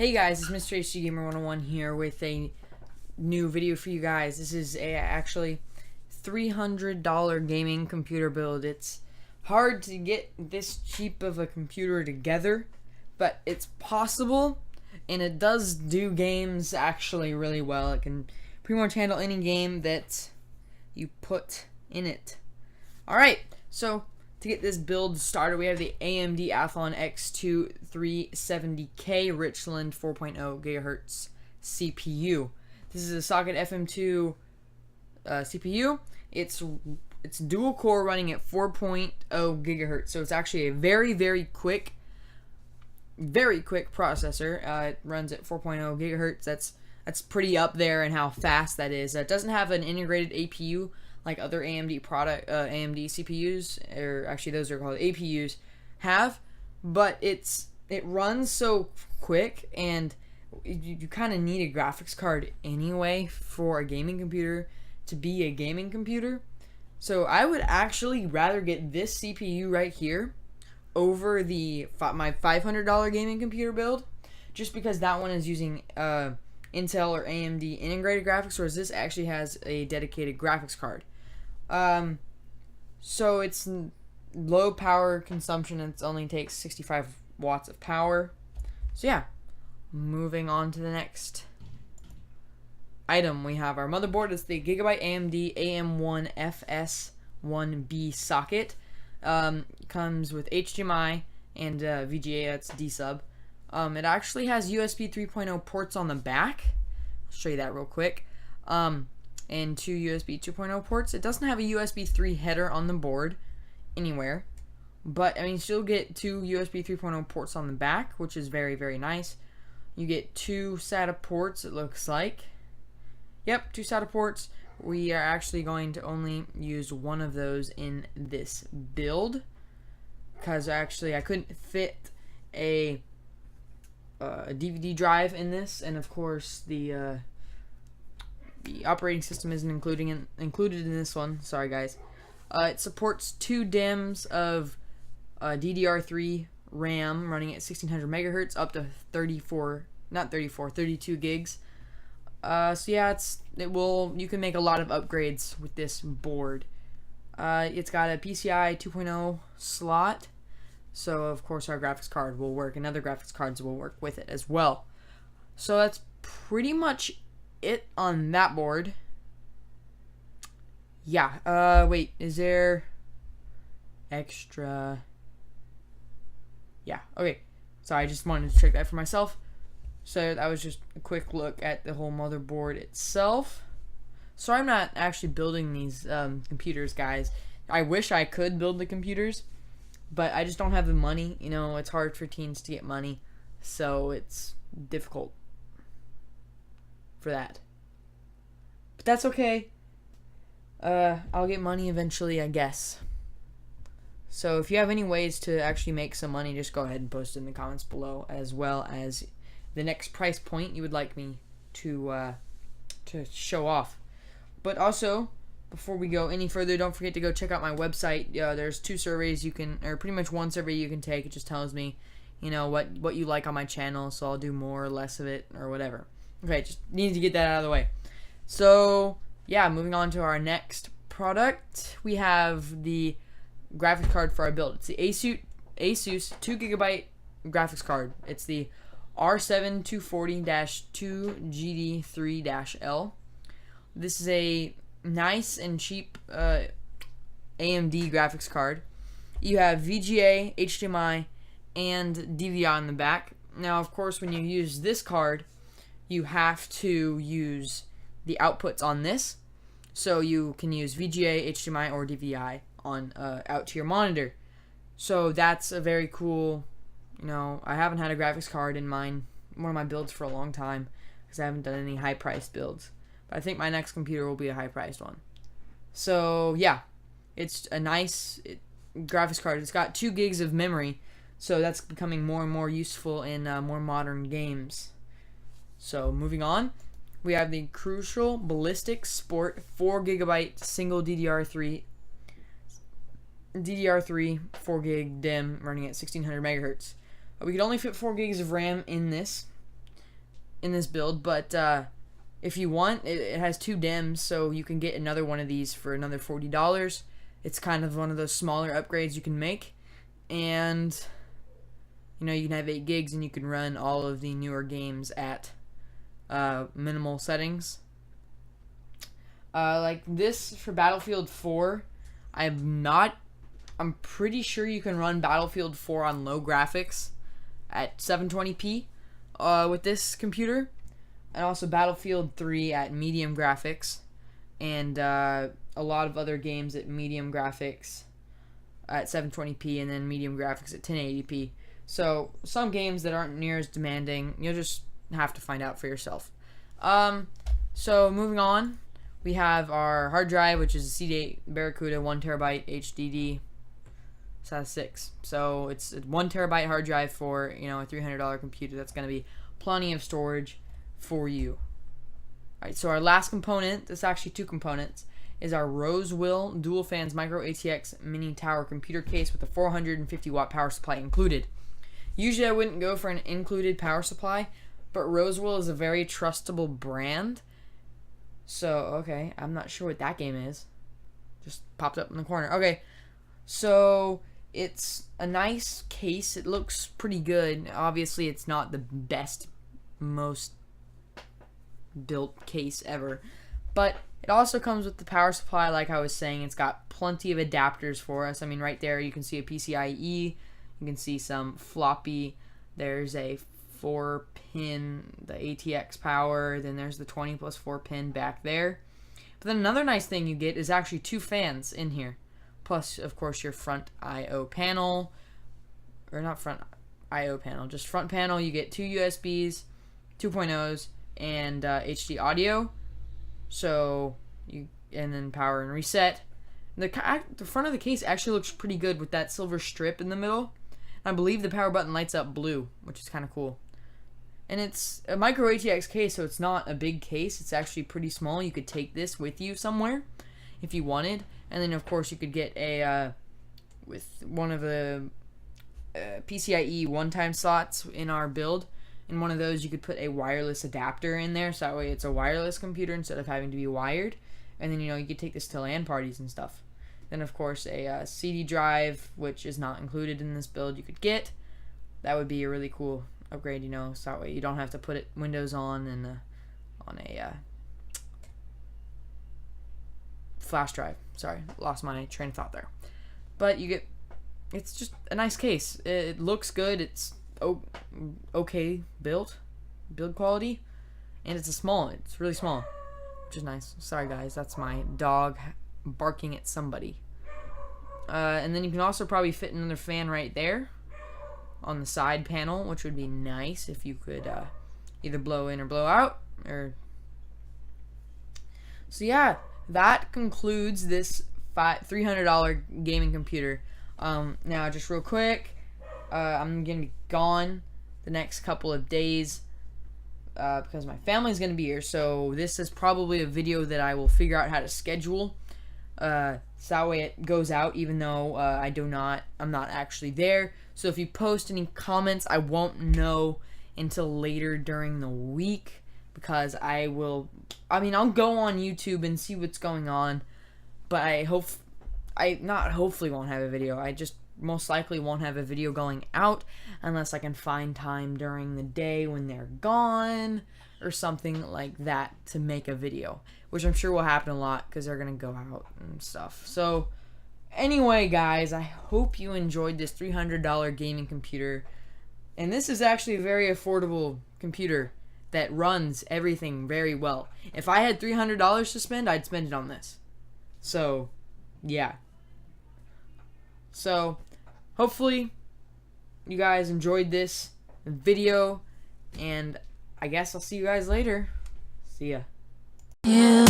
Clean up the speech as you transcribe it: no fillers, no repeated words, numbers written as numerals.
Hey guys, it's Mr. HD Gamer 101 here with a new video for you guys. This is a actually $300 gaming computer build. It's hard to get this cheap of a computer together, but it's possible, and it does do games actually really well. It can pretty much handle any game that you put in it. Alright, so to get this build started, we have the AMD Athlon X2 370K Richland 4.0 GHz CPU. This is a socket FM2 CPU. It's dual core running at 4.0 GHz, so it's actually a very quick processor. It runs at 4.0 GHz. That's pretty up there in how fast that is. It doesn't have an integrated APU like other AMD AMD CPUs, or actually those are called APUs, have, but it runs so quick, and you kind of need a graphics card anyway for a gaming computer to be a gaming computer. So I would actually rather get this CPU right here over my $500 gaming computer build, just because that one is using Intel or AMD integrated graphics, whereas this actually has a dedicated graphics card. So it's low power consumption, and it only takes 65 watts of power. So yeah, moving on to the next item, we have our motherboard. It's the Gigabyte AMD AM1FS1B socket. Comes with HDMI and VGA, that's D-sub. It actually has USB 3.0 ports on the back. I'll show you that real quick. And two USB 2.0 ports. It doesn't have a USB 3 header on the board anywhere, but I mean, you still get two USB 3.0 ports on the back, which is very nice. You get two SATA ports, it looks like. Yep, two SATA ports. We are actually going to only use one of those in this build, because actually I couldn't fit a DVD drive in this, and of course the operating system isn't included in this one. Sorry guys. It supports 2 DIMMs of DDR3 RAM running at 1600 megahertz up to 32 gigs. So yeah, you can make a lot of upgrades with this board. It's got a PCI 2.0 slot, so of course our graphics card will work, and other graphics cards will work with it as well. So that's pretty much it on that board. Yeah, wait, is there extra? Yeah, okay. So I just wanted to check that for myself. So that was just a quick look at the whole motherboard itself. So I'm not actually building these computers, guys. I wish I could build the computers, but I just don't have the money. You know, it's hard for teens to get money, so it's difficult for that. But that's okay. I'll get money eventually, I guess. So if you have any ways to actually make some money, just go ahead and post it in the comments below, as well as the next price point you would like me to show off. But also, before we go any further, don't forget to go check out my website. There's 2 surveys you can, or pretty much 1 survey you can take. It just tells me, you know, what you like on my channel, so I'll do more or less of it, or whatever. Okay, just need to get that out of the way. So yeah, moving on to our next product, we have the graphics card for our build. It's the Asus 2GB graphics card. It's the R7 240-2GD3-L. This is a nice and cheap AMD graphics card. You have VGA, HDMI, and DVI on the back. Now, of course, when you use this card, you have to use the outputs on this, so you can use VGA, HDMI, or DVI on out to your monitor. So that's a very cool. You know, I haven't had a graphics card in one of my builds for a long time, because I haven't done any high-priced builds. But I think my next computer will be a high-priced one. So yeah, it's a nice graphics card. It's got 2 gigs of memory, so that's becoming more and more useful in more modern games. So moving on, we have the Crucial Ballistic Sport 4GB single DDR3 4GB DIMM running at 1600 megahertz. We could only fit 4 gigs of RAM in this, in this build, but if you want, it has 2 DIMMs, so you can get another one of these for another $40. It's kind of one of those smaller upgrades you can make, and you know, you can have 8 gigs and you can run all of the newer games at minimal settings. Like this for Battlefield 4, I'm pretty sure you can run Battlefield 4 on low graphics at 720p with this computer, and also Battlefield 3 at medium graphics, and a lot of other games at medium graphics at 720p, and then medium graphics at 1080p. So some games that aren't near as demanding, you'll just have to find out for yourself. So moving on, we have our hard drive, which is a CD8 Barracuda 1TB HDD. Size 6. So it's a 1TB hard drive for, you know, a $300 computer. That's going to be plenty of storage for you. Alright, so our last component, this is actually 2 components, is our Rosewill Dual Fans Micro ATX Mini Tower computer case with a 450 watt power supply included. Usually I wouldn't go for an included power supply, but Rosewill is a very trustable brand. So, okay, I'm not sure what that game is. Just popped up in the corner. Okay, so it's a nice case. It looks pretty good. Obviously, it's not the best, most built case ever, but it also comes with the power supply. Like I was saying, it's got plenty of adapters for us. I mean, right there you can see a PCIe, you can see some floppy, there's a 4-pin, the ATX power, then there's the 20 plus 4 pin back there. But then another nice thing you get is actually 2 fans in here, plus of course your front I/O panel, or not front I/O panel, just front panel. You get 2 USBs, 2.0s, and HD audio. So and then power and reset. The front of the case actually looks pretty good with that silver strip in the middle. I believe the power button lights up blue, which is kind of cool. And it's a micro ATX case, so it's not a big case. It's actually pretty small. You could take this with you somewhere if you wanted. And then, of course, you could get a with one of the PCIe one-time slots in our build. In one of those, you could put a wireless adapter in there, so that way it's a wireless computer instead of having to be wired. And then, you know, you could take this to LAN parties and stuff. Then, of course, a CD drive, which is not included in this build, you could get. That would be a really cool upgrade, you know, so that way you don't have to put it Windows on and on a flash drive. Sorry, lost my train of thought there. But you get, it's just a nice case. It looks good. It's okay build quality, and it's it's really small, which is nice. Sorry guys, that's my dog barking at somebody. And then you can also probably fit another fan right there on the side panel, which would be nice if you could either blow in or blow out. So yeah, that concludes this $300 gaming computer. Now just real quick, I'm gonna be gone the next couple of days because my family's gonna be here, so this is probably a video that I will figure out how to schedule, so that way it goes out even though I'm not actually there. So if you post any comments, I won't know until later during the week, because I'll go on YouTube and see what's going on, but I hopefully won't have a video. I just most likely won't have a video going out unless I can find time during the day when they're gone or something like that to make a video, which I'm sure will happen a lot because they're gonna go out and stuff. So anyway, guys, I hope you enjoyed this $300 gaming computer, and this is actually a very affordable computer that runs everything very well. If I had $300 to spend, I'd spend it on this. So yeah. So, hopefully, you guys enjoyed this video, and I guess I'll see you guys later. See ya. Yeah.